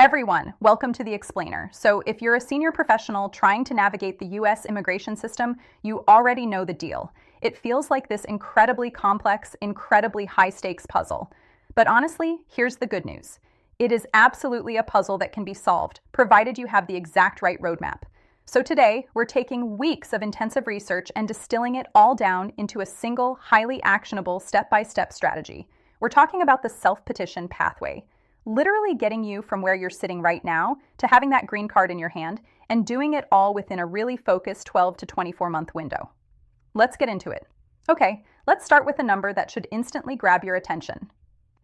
Everyone, welcome to The Explainer. So if you're a senior professional trying to navigate the US immigration system, you already know the deal. It feels like this incredibly complex, incredibly high-stakes puzzle. But honestly, here's the good news. It is absolutely a puzzle that can be solved, provided you have the exact right roadmap. So today, we're taking weeks of intensive research and distilling it all down into a single, highly actionable step-by-step strategy. We're talking about the self-petition pathway. Literally getting you from where you're sitting right now to having that green card in your hand and doing it all within a really focused 12 to 24 month window. Let's get into it. Okay, let's start with a number that should instantly grab your attention.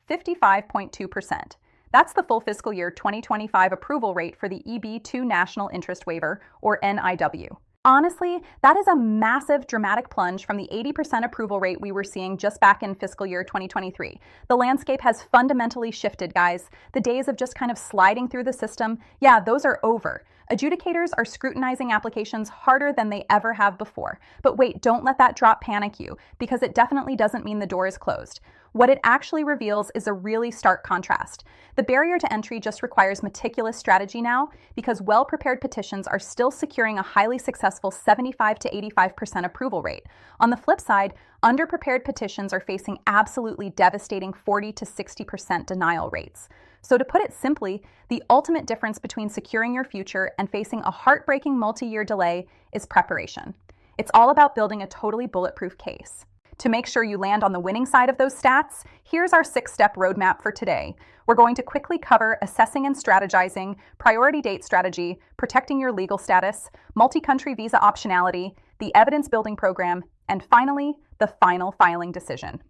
55.2%. That's the full fiscal year 2025 approval rate for the EB-2 National Interest Waiver, or NIW. Honestly, that is a massive, dramatic plunge from the 80% approval rate we were seeing just back in fiscal year 2023. The landscape has fundamentally shifted, guys. The days of just kind of sliding through the system, yeah, those are over. Adjudicators are scrutinizing applications harder than they ever have before. But wait, don't let that drop panic you, because it definitely doesn't mean the door is closed. What it actually reveals is a really stark contrast. The barrier to entry just requires meticulous strategy now, because well-prepared petitions are still securing a highly successful 75 to 85% approval rate. On the flip side, underprepared petitions are facing absolutely devastating 40 to 60% denial rates. So to put it simply, the ultimate difference between securing your future and facing a heartbreaking multi-year delay is preparation. It's all about building a totally bulletproof case. To make sure you land on the winning side of those stats, here's our 6-step roadmap for today. We're going to quickly cover assessing and strategizing, priority date strategy, protecting your legal status, multi-country visa optionality, the evidence building program, and finally, the final filing decision.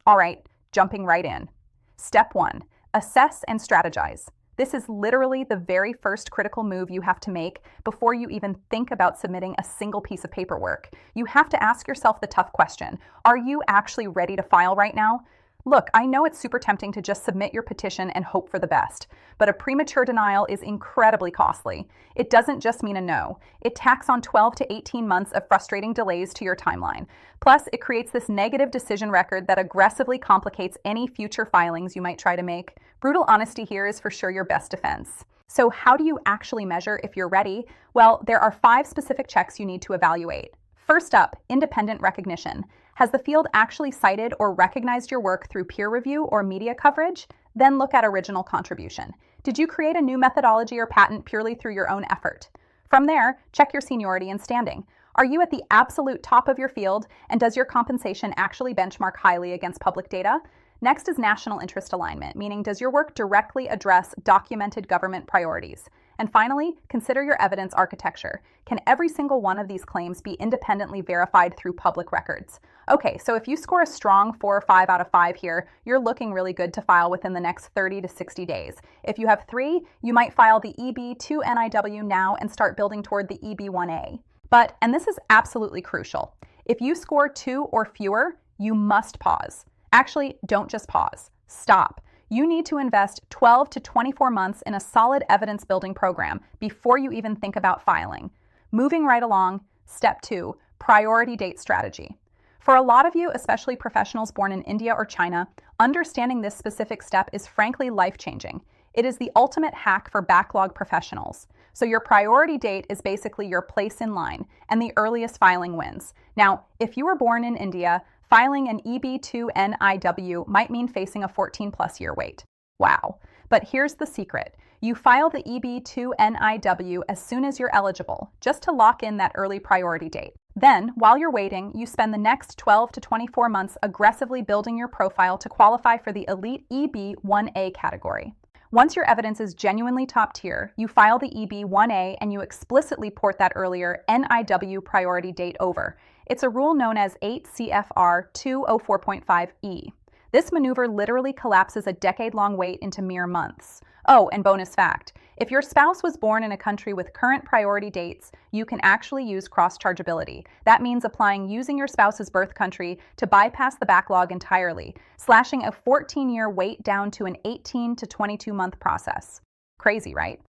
All right, jumping right in. Step 1, assess and strategize. This is literally the very first critical move you have to make before you even think about submitting a single piece of paperwork. You have to ask yourself the tough question: are you actually ready to file right now? Look, I know it's super tempting to just submit your petition and hope for the best, but a premature denial is incredibly costly. It doesn't just mean a no. It tacks on 12 to 18 months of frustrating delays to your timeline. Plus, it creates this negative decision record that aggressively complicates any future filings you might try to make. Brutal honesty here is for sure your best defense. So how do you actually measure if you're ready? Well, there are 5 specific checks you need to evaluate. First up, independent recognition. Has the field actually cited or recognized your work through peer review or media coverage? Then look at original contribution. Did you create a new methodology or patent purely through your own effort? From there, check your seniority and standing. Are you at the absolute top of your field, and does your compensation actually benchmark highly against public data? Next is national interest alignment, meaning does your work directly address documented government priorities? And finally, consider your evidence architecture. Can every single one of these claims be independently verified through public records? Okay, so if you score a strong 4 or 5 out of 5 here, you're looking really good to file within the next 30 to 60 days. If you have 3, you might file the EB-2 NIW now and start building toward the EB-1A. But, and this is absolutely crucial, if you score 2 or fewer, you must pause. Actually, don't just pause. Stop. You need to invest 12 to 24 months in a solid evidence building program before you even think about filing. Moving right along, step 2, priority date strategy. For a lot of you, especially professionals born in India or China, understanding this specific step is frankly life-changing. It is the ultimate hack for backlog professionals. So your priority date is basically your place in line, and the earliest filing wins. Now, if you were born in India, filing an EB-2 NIW might mean facing a 14-plus year wait. Wow. But here's the secret. You file the EB-2 NIW as soon as you're eligible, just to lock in that early priority date. Then, while you're waiting, you spend the next 12 to 24 months aggressively building your profile to qualify for the elite EB-1A category. Once your evidence is genuinely top tier, you file the EB-1A and you explicitly port that earlier NIW priority date over. It's a rule known as 8 CFR 204.5E. This maneuver literally collapses a decade-long wait into mere months. Oh, and bonus fact, if your spouse was born in a country with current priority dates, you can actually use cross-chargeability. That means applying using your spouse's birth country to bypass the backlog entirely, slashing a 14-year wait down to an 18 to 22-month process. Crazy, right?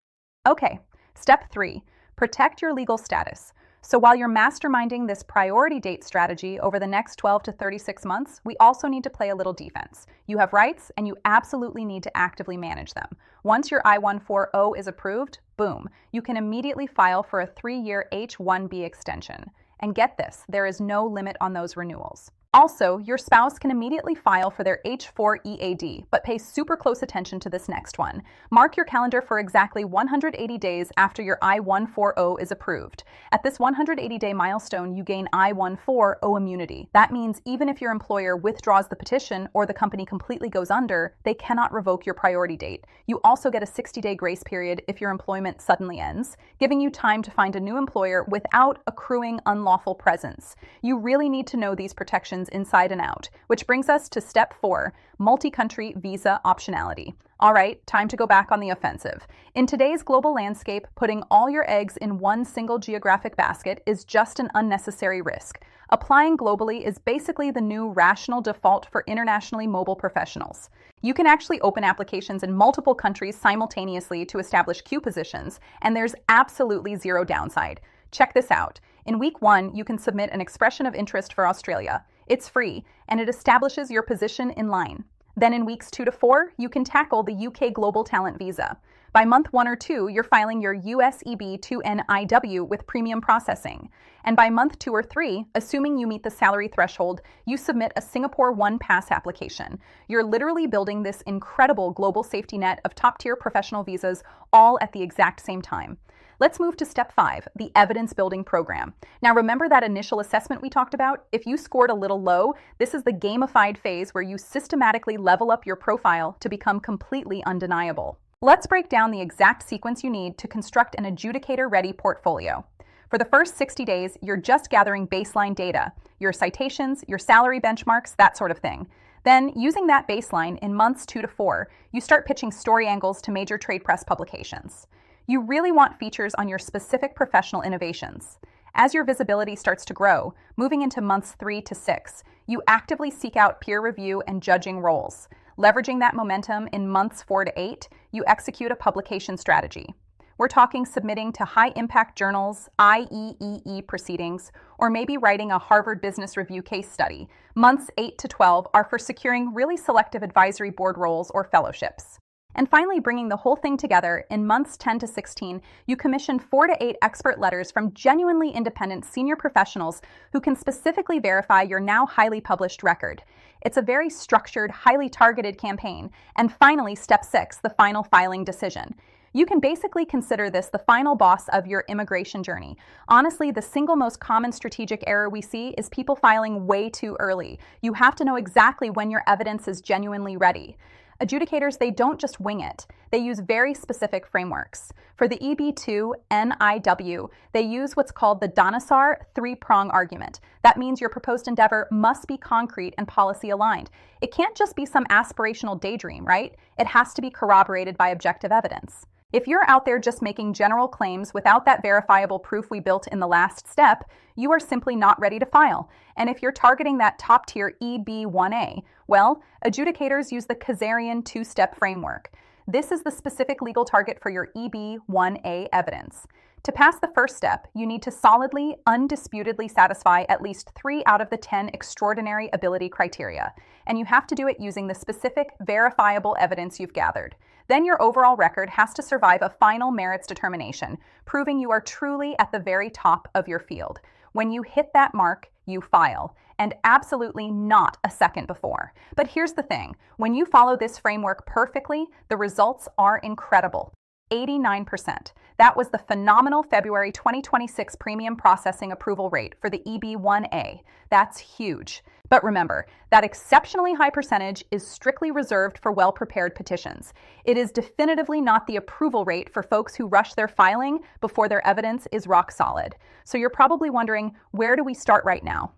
Okay, step 3, protect your legal status. So while you're masterminding this priority date strategy over the next 12 to 36 months, we also need to play a little defense. You have rights, and you absolutely need to actively manage them. Once your I-140 is approved, boom, you can immediately file for a 3-year H-1B extension. And get this, there is no limit on those renewals. Also, your spouse can immediately file for their H-4 EAD, but pay super close attention to this next one. Mark your calendar for exactly 180 days after your I-140 is approved. At this 180-day milestone, you gain I-140 immunity. That means even if your employer withdraws the petition or the company completely goes under, they cannot revoke your priority date. You also get a 60-day grace period if your employment suddenly ends, giving you time to find a new employer without accruing unlawful presence. You really need to know these protections inside and out, which brings us to step 4, multi-country visa optionality. All right, time to go back on the offensive. In today's global landscape, putting all your eggs in one single geographic basket is just an unnecessary risk. Applying globally is basically the new rational default for internationally mobile professionals. You can actually open applications in multiple countries simultaneously to establish queue positions, and there's absolutely zero downside. Check this out. In week 1, you can submit an expression of interest for Australia. It's free, and it establishes your position in line. Then in weeks 2 to 4, you can tackle the UK Global Talent Visa. By month 1 or 2, you're filing your US EB-2 NIW with premium processing. And by month 2 or 3, assuming you meet the salary threshold, you submit a Singapore One Pass application. You're literally building this incredible global safety net of top-tier professional visas all at the exact same time. Let's move to step 5, the evidence building program. Now remember that initial assessment we talked about? If you scored a little low, this is the gamified phase where you systematically level up your profile to become completely undeniable. Let's break down the exact sequence you need to construct an adjudicator-ready portfolio. For the first 60 days, you're just gathering baseline data, your citations, your salary benchmarks, that sort of thing. Then, using that baseline in months 2 to 4, you start pitching story angles to major trade press publications. You really want features on your specific professional innovations. As your visibility starts to grow, moving into months 3 to 6, you actively seek out peer review and judging roles. Leveraging that momentum in months 4 to 8, you execute a publication strategy. We're talking submitting to high-impact journals, IEEE proceedings, or maybe writing a Harvard Business Review case study. Months 8 to 12 are for securing really selective advisory board roles or fellowships. And finally, bringing the whole thing together, in months 10 to 16, you commission 4 to 8 expert letters from genuinely independent senior professionals who can specifically verify your now highly published record. It's a very structured, highly targeted campaign. And finally, step 6, the final filing decision. You can basically consider this the final boss of your immigration journey. Honestly, the single most common strategic error we see is people filing way too early. You have to know exactly when your evidence is genuinely ready. Adjudicators, they don't just wing it. They use very specific frameworks. For the EB-2 NIW, they use what's called the Dhanasar 3-prong argument. That means your proposed endeavor must be concrete and policy aligned. It can't just be some aspirational daydream, right? It has to be corroborated by objective evidence. If you're out there just making general claims without that verifiable proof we built in the last step, you are simply not ready to file. And if you're targeting that top-tier EB-1A, well, adjudicators use the Kazarian 2-step framework. This is the specific legal target for your EB-1A evidence. To pass the first step, you need to solidly, undisputedly satisfy at least 3 out of the 10 extraordinary ability criteria, and you have to do it using the specific, verifiable evidence you've gathered. Then your overall record has to survive a final merits determination, proving you are truly at the very top of your field. When you hit that mark, you file, and absolutely not a second before. But here's the thing, when you follow this framework perfectly, the results are incredible. 89%. That was the phenomenal February 2026 premium processing approval rate for the EB-1A. That's huge. But remember, that exceptionally high percentage is strictly reserved for well-prepared petitions. It is definitively not the approval rate for folks who rush their filing before their evidence is rock solid. So you're probably wondering, where do we start right now?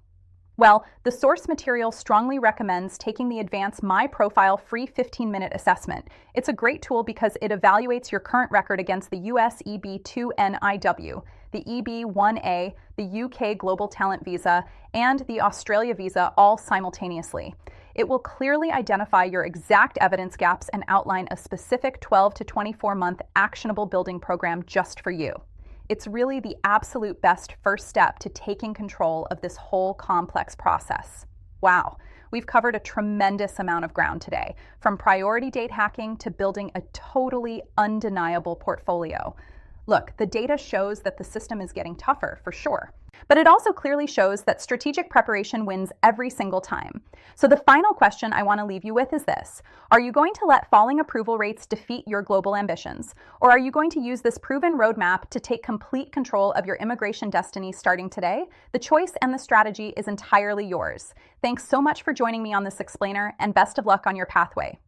Well, the source material strongly recommends taking the Advance My Profile free 15-minute assessment. It's a great tool because it evaluates your current record against the US EB-2 NIW, the EB-1A, the UK Global Talent Visa, and the Australia Visa all simultaneously. It will clearly identify your exact evidence gaps and outline a specific 12 to 24-month actionable building program just for you. It's really the absolute best first step to taking control of this whole complex process. Wow, we've covered a tremendous amount of ground today, from priority date hacking to building a totally undeniable portfolio. Look, the data shows that the system is getting tougher, for sure. But it also clearly shows that strategic preparation wins every single time. So the final question I want to leave you with is this. Are you going to let falling approval rates defeat your global ambitions? Or are you going to use this proven roadmap to take complete control of your immigration destiny starting today? The choice and the strategy is entirely yours. Thanks so much for joining me on this explainer, and best of luck on your pathway.